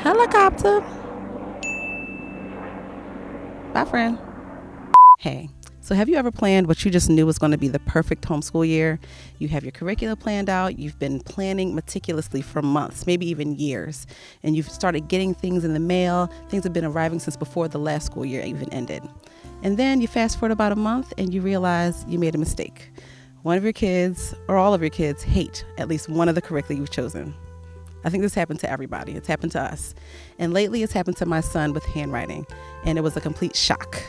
Helicopter. Bye, friend. Hey, so have you ever planned what you just knew was going to be the perfect homeschool year? You have your curriculum planned out, you've been planning meticulously for months, maybe even years, and you've started getting things in the mail. Things have been arriving since before the last school year even ended. And then you fast forward about a month and you realize you made a mistake. One of your kids, or all of your kids, hate at least one of the curricula you've chosen. I think this happened to everybody. It's happened to us. And lately it's happened to my son with handwriting, and it was a complete shock.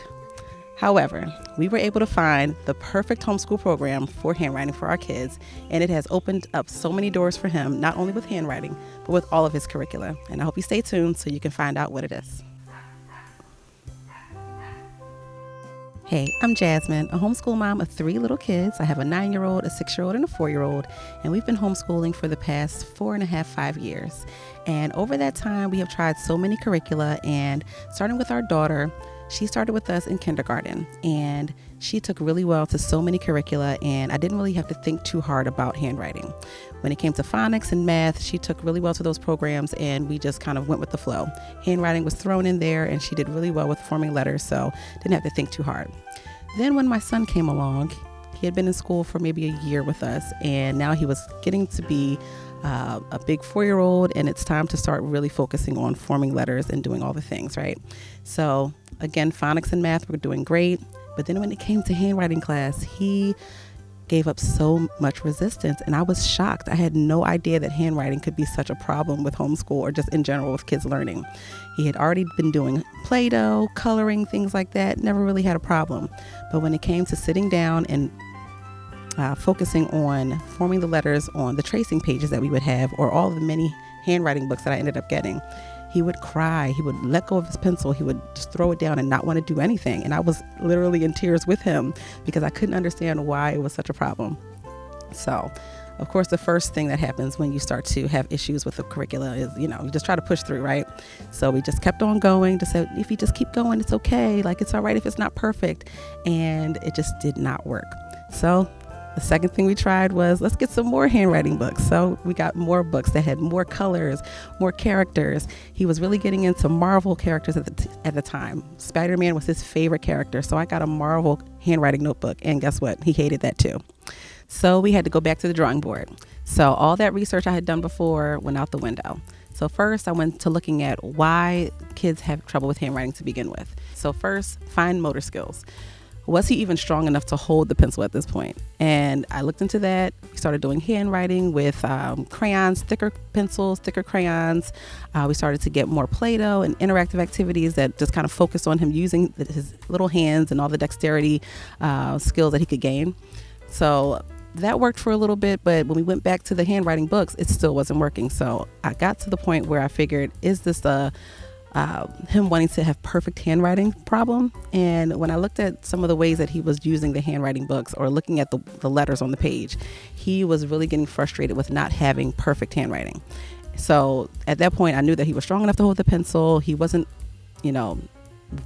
However, we were able to find the perfect homeschool program for handwriting for our kids, and it has opened up so many doors for him, not only with handwriting, but with all of his curricula. And I hope you stay tuned so you can find out what it is. Hey, I'm Jasmine, a homeschool mom of 3 little kids. I have a 9-year-old, a 6-year-old, and a 4-year-old, and we've been homeschooling for the past 4.5 years. And over that time, we have tried so many curricula, and starting with our daughter, she started with us in kindergarten, and she took really well to so many curricula, and I didn't really have to think too hard about handwriting. When it came to phonics and math, she took really well to those programs, and we just kind of went with the flow. Handwriting was thrown in there, and she did really well with forming letters, so didn't have to think too hard. Then when my son came along, he had been in school for maybe a year with us, and now he was getting to be a big 4-year-old, and it's time to start really focusing on forming letters and doing all the things, right? So again, phonics and math were doing great, but then when it came to handwriting class, he gave up so much resistance, and I was shocked. I had no idea that handwriting could be such a problem with homeschool or just in general with kids learning. He had already been doing Play-Doh, coloring, things like that, never really had a problem. But when it came to sitting down and focusing on forming the letters on the tracing pages that we would have, or all of the many handwriting books that I ended up getting, he would cry. He would let go of his pencil. He would just throw it down and not want to do anything. And I was literally in tears with him because I couldn't understand why it was such a problem. So, of course, the first thing that happens when you start to have issues with the curricula is, you just try to push through, right? So we just kept on going, just said, if you just keep going, it's okay. Like, it's all right if it's not perfect. And it just did not work. So the second thing we tried was, let's get some more handwriting books. So we got more books that had more colors, more characters. He was really getting into Marvel characters at the time. Spider-Man was his favorite character. So I got a Marvel handwriting notebook, and guess what? He hated that too. So we had to go back to the drawing board. So all that research I had done before went out the window. So first I went to looking at why kids have trouble with handwriting to begin with. So first, fine motor skills. Was he even strong enough to hold the pencil at this point? And I looked into that. We started doing handwriting with crayons, thicker pencils, thicker crayons. We started to get more Play-Doh and interactive activities that just kind of focused on him using his little hands and all the dexterity skills that he could gain. So that worked for a little bit, but when we went back to the handwriting books, it still wasn't working. So I got to the point where I figured, is this him wanting to have perfect handwriting problem? And when I looked at some of the ways that he was using the handwriting books or looking at the letters on the page, he was really getting frustrated with not having perfect handwriting. So at that point, I knew that he was strong enough to hold the pencil. He wasn't,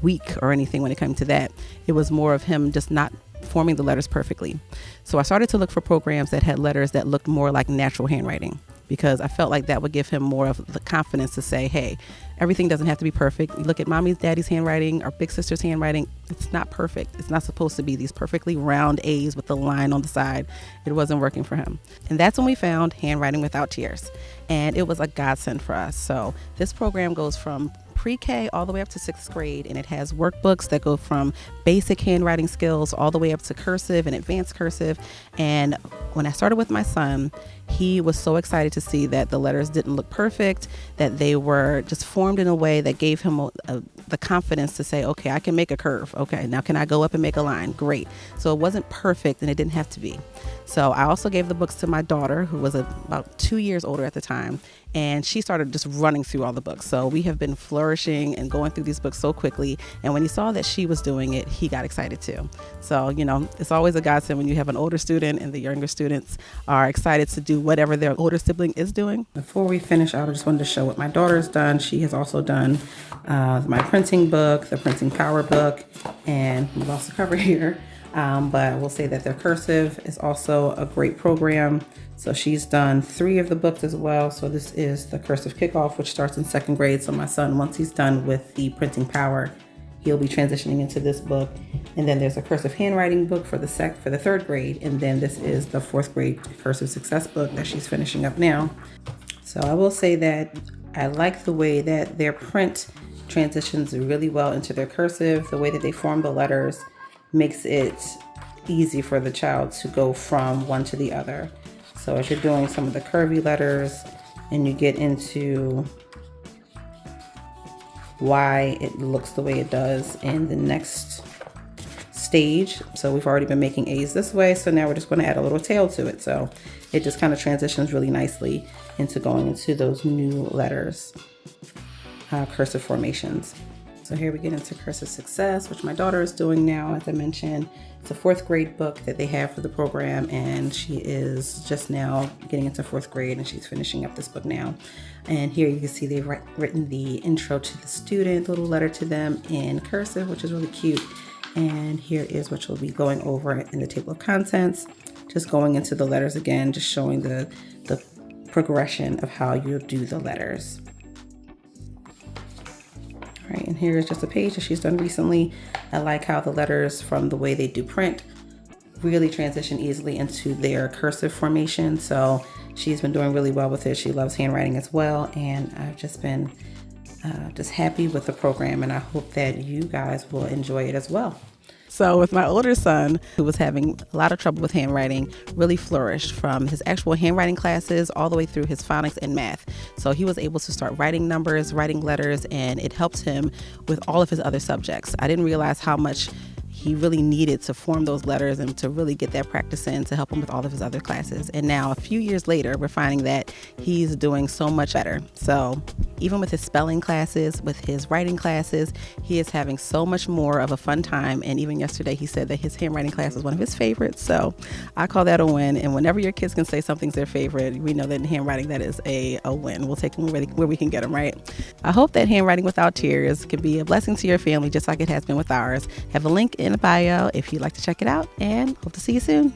weak or anything when it came to that. It was more of him just not forming the letters perfectly. So I started to look for programs that had letters that looked more like natural handwriting, because I felt like that would give him more of the confidence to say, hey, everything doesn't have to be perfect. You look at mommy's, daddy's handwriting, our big sister's handwriting. It's not perfect. It's not supposed to be these perfectly round A's with the line on the side. It wasn't working for him. And that's when we found Handwriting Without Tears. And it was a godsend for us. So this program goes from pre-K all the way up to 6th grade, and it has workbooks that go from basic handwriting skills all the way up to cursive and advanced cursive. And when I started with my son, he was so excited to see that the letters didn't look perfect, that they were just formed in a way that gave him the confidence to say, okay, I can make a curve. Okay, now can I go up and make a line? Great. So it wasn't perfect, and it didn't have to be. So I also gave the books to my daughter, who was about 2 years older at the time, and she started just running through all the books. So we have been flourishing and going through these books so quickly. And when he saw that she was doing it, he got excited too. So, it's always a godsend when you have an older student and the younger students are excited to do whatever their older sibling is doing. Before we finish out, I just wanted to show what my daughter's done. She has also done my printing book, the printing power book, and we lost the cover here. But I will say that their cursive is also a great program. So she's done 3 of the books as well. So this is the cursive kickoff, which starts in 2nd grade. So my son, once he's done with the printing power, he'll be transitioning into this book. And then there's a cursive handwriting book for the 3rd grade. And then this is the 4th grade cursive success book that she's finishing up now. So I will say that I like the way that their print transitions really well into their cursive. The way that they form the letters makes it easy for the child to go from one to the other. So as you're doing some of the curvy letters and you get into why it looks the way it does in the next stage. So we've already been making A's this way. So now we're just going to add a little tail to it. So it just kind of transitions really nicely into going into those new letters, cursive formations. So here we get into cursive success, which my daughter is doing now, as I mentioned. It's a 4th grade book that they have for the program, and she is just now getting into 4th grade, and she's finishing up this book now. And here you can see they've written the intro to the student, little letter to them in cursive, which is really cute. And here is what you'll be going over in the table of contents, just going into the letters again, just showing the progression of how you'll do the letters. All right, and here is just a page that she's done recently. I like how the letters, from the way they do print, really transition easily into their cursive formation. So she's been doing really well with it. She loves handwriting as well, and I've just been just happy with the program, and I hope that you guys will enjoy it as well. So with my older son, who was having a lot of trouble with handwriting, really flourished from his actual handwriting classes all the way through his phonics and math. So he was able to start writing numbers, writing letters, and it helped him with all of his other subjects. I didn't realize how much he really needed to form those letters and to really get that practice in to help him with all of his other classes. And now, a few years later, we're finding that he's doing so much better. So even with his spelling classes, with his writing classes, he is having so much more of a fun time. And even yesterday, he said that his handwriting class was one of his favorites. So I call that a win. And whenever your kids can say something's their favorite, we know that in handwriting, that is a win. We'll take them where we can get them, right? I hope that Handwriting Without Tears can be a blessing to your family, just like it has been with ours. Have a link in the bio if you'd like to check it out, and hope to see you soon.